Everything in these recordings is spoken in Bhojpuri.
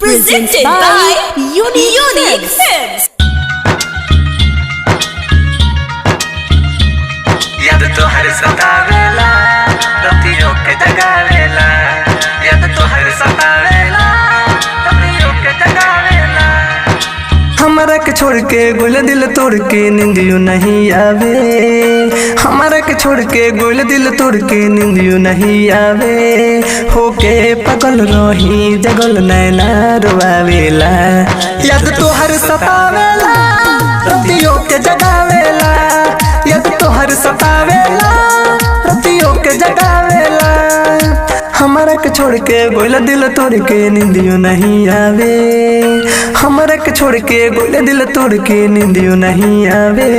Presented by Unique Films. याद तो हर सतावेला रतियों के जगावेला याद तो हर सतावेला रतियों के जगावेला हमारा के छोड़ के गोल दिल तोड़ के नींदियों नहीं आवे हमारा के छोड़ के गोल दिल तोड़ के नींदियों नहीं आवे होके पगल रही जगल नैना रोआवेला याद तो हर सतावेला रतियों के जगावेला याद तो हर सतावेला रतियों के जगावेला हमारा के छोड़ के गोला दिल तोड़ के नींदियों नहीं आवे हमारा के छोड़ के गोला दिल तोड़ के नींदियों नहीं आवे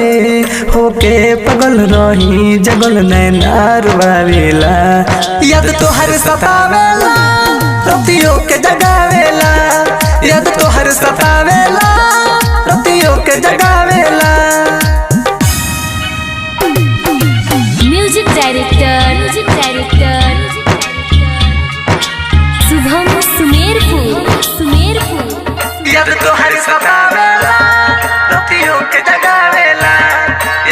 होके पगल रही जगल नैना रोआवेला याद तो हर सतावेला रतियों के जगावेला याद तो हर सतावेला रतियों के जगावेला म्यूजिक डायरेक्टर शुभम सुमेरपुर याद तो हर सतावेला रतियों के जगावेला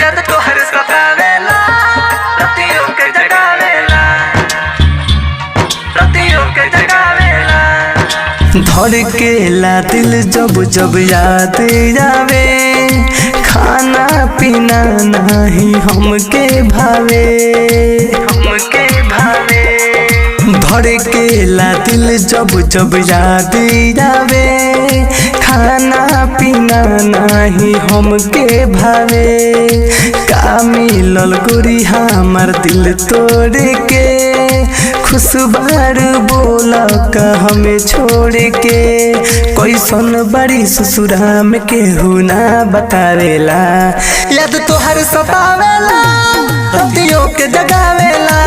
याद तो हर सतावेला रतियों के जगावेला रतियों के जगावेला धड़केला दिल जब जब याद आवे खाना पीना नहीं हमके भावे धड़केला दिल जब जब याद आवे खाना पीना नहीं हमके भावे का मिलल गोरी हमार दिल तोड़ के खुशबार बोला का हमें छोड़ के कोई सन बड़ी ससुरा में केहू ना बतावेला याद तो हर सतावेला रतियों के जगावेला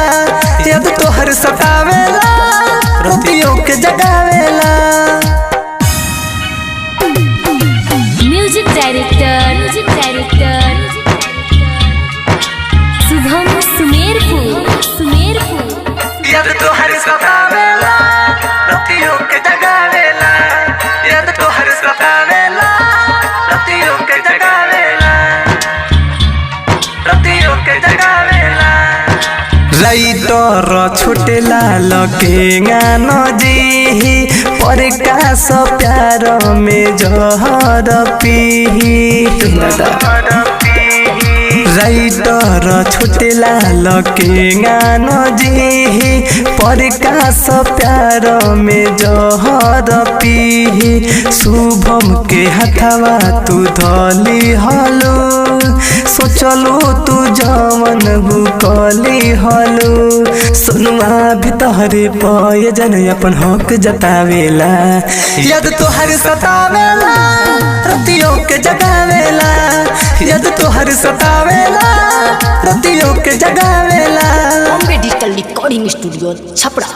याद तो हर सतावेला रतियों के जगावेला म्यूजिक डायरेक्टर शुभम सुमेरपुर याद तो हर सतावेला रतियों के जगावेला याद तो हर सतावेला रतियों के जगावेला रतियों के जगावेला राइटर छोटे लाल के गानो जी पर का सो प्यार में जहर पी राइटर छोटे लाल के गानो जी पर का सो प्यार में जहर पी शुभम के हथवा तू धली हलो सोचलो तू जवन भूकली हलो सुनुआ भी तोहरे पय जन अपन हक जतावेला याद तो हर सतावेला रतियों के जगावेला याद तो हर सतावेला रतियों के जगावेला Bombay digital recording studio Chhapra.